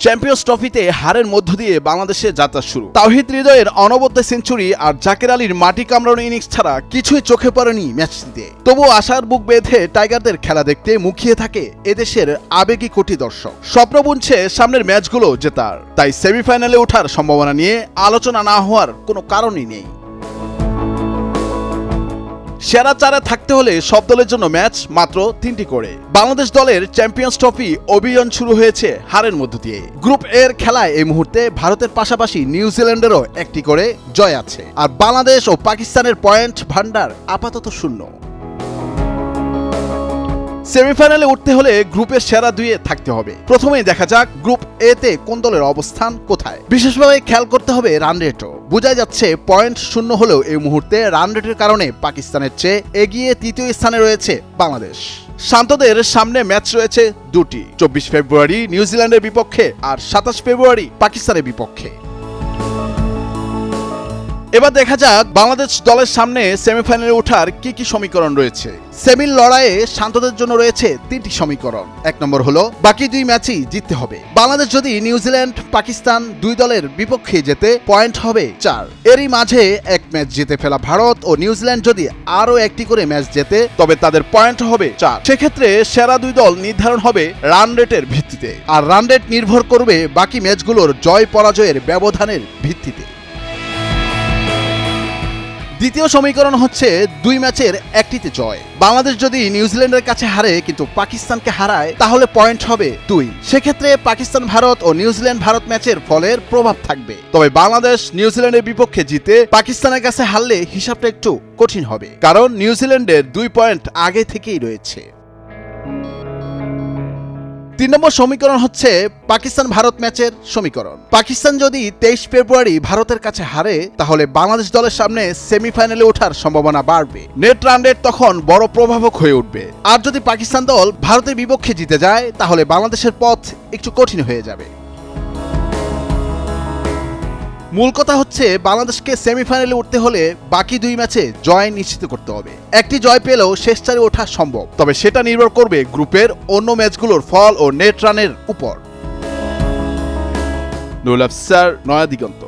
Champions ট্রফিতে হারের মধ্য দিয়ে বাংলাদেশের যাত্রা শুরু। তাওহিদ হৃদয়ের অনবদ্য সেঞ্চুরি আর জাকের আলীর মাটি কামড়ানো ইনিংস ছাড়া কিছুই চোখে পড়েনি ম্যাচটিতে। তবুও আশার বুক বেঁধে টাইগারদের খেলা দেখতে মুখিয়ে থাকে এদেশের আবেগী কোটি দর্শক। স্বপ্ন বুনছে সামনের ম্যাচগুলো জেতার, তাই সেমিফাইনালে ওঠার সম্ভাবনা নিয়ে আলোচনা না হওয়ার কোনো কারণই নেই। সেরা চারে থাকতে হলে সব দলের জন্য ম্যাচ মাত্র 3টি করে। বাংলাদেশ দলের চ্যাম্পিয়ন্স ট্রফি অভিযান শুরু হয়েছে হারের মধ্য দিয়ে। গ্রুপ এর খেলায় এই মুহূর্তে ভারতের পাশাপাশি নিউজিল্যান্ডেরও 1টি করে জয় আছে, আর বাংলাদেশ ও পাকিস্তানের পয়েন্ট ভান্ডার আপাতত শূন্য। সেমিফাইনালে উঠতে হলে গ্রুপের সেরা 2-এ থাকতে হবে। প্রথমেই দেখা যাক গ্রুপ এ তে কোন দলের অবস্থান কোথায়। বিশেষভাবে খেয়াল করতে হবে রান রেটও। বোঝা যাচ্ছে পয়েন্ট শূন্য হলেও এই মুহূর্তে রান রেটের কারণে পাকিস্তানের চেয়ে এগিয়ে 3য় স্থানে রয়েছে বাংলাদেশ। শান্তদের সামনে ম্যাচ রয়েছে 2টি, 24 ফেব্রুয়ারি নিউজিল্যান্ডের বিপক্ষে আর 27 ফেব্রুয়ারি পাকিস্তানের বিপক্ষে। এবার দেখা যাক বাংলাদেশ দলের সামনে সেমিফাইনালে ওঠার কি কি সমীকরণ রয়েছে। সেমির লড়াইয়ে শান্তদের জন্য রয়েছে 3টি সমীকরণ। 1 নম্বর হলো বাকি 2 ম্যাচই জিততে হবে। বাংলাদেশ যদি নিউজিল্যান্ড পাকিস্তান 2 দলের বিপক্ষে যেতে পয়েন্ট হবে 4। এরই মাঝে 1 ম্যাচ জিতে ফেলা ভারত ও নিউজিল্যান্ড যদি আরো 1টি করে ম্যাচ জেতে তবে তাদের পয়েন্ট হবে 4। সেক্ষেত্রে সেরা 2 দল নির্ধারণ হবে রান রেটের ভিত্তিতে, আর রান রেট নির্ভর করবে বাকি ম্যাচগুলোর জয় পরাজয়ের ব্যবধানের ভিত্তিতে। দ্বিতীয় সমীকরণ হচ্ছে 2 ম্যাচের 1টিতে জয়। বাংলাদেশ যদি নিউজিল্যান্ডের কাছে হারে কিন্তু পাকিস্তানকে হারায় তাহলে পয়েন্ট হবে 2। সেক্ষেত্রে পাকিস্তান ভারত ও নিউজিল্যান্ড ভারত ম্যাচের ফলের প্রভাব থাকবে। তবে বাংলাদেশ নিউজিল্যান্ডের বিপক্ষে জিতে পাকিস্তানের কাছে হারলে হিসাবটা একটু কঠিন হবে, কারণ নিউজিল্যান্ডের 2 পয়েন্ট আগে থেকেই রয়েছে। 3 নম্বর সমীকরণ হচ্ছে পাকিস্তান ভারত ম্যাচের সমীকরণ। পাকিস্তান যদি 23 ফেব্রুয়ারি ভারতের কাছে হারে তাহলে বাংলাদেশ দলের সামনে সেমিফাইনালে ওঠার সম্ভাবনা বাড়বে। নেট রান রেট তখন বড় প্রভাবক হয়ে উঠবে। আর যদি পাকিস্তান দল ভারতের বিপক্ষে জিতে যায় তাহলে বাংলাদেশের পথ একটু কঠিন হয়ে যাবে। মূল কথা হচ্ছে বাংলাদেশকে সেমিফাইনালে উঠতে হলে বাকি 2 ম্যাচে জয় নিশ্চিত করতে হবে। 1টি জয় পেলেও শেষ 4-এ ওঠা সম্ভব, তবে সেটা নির্ভর করবে গ্রুপের অন্য ম্যাচগুলোর ফল ও নেট রানের উপর। নুরুল আফসার, নয়া দিগন্ত।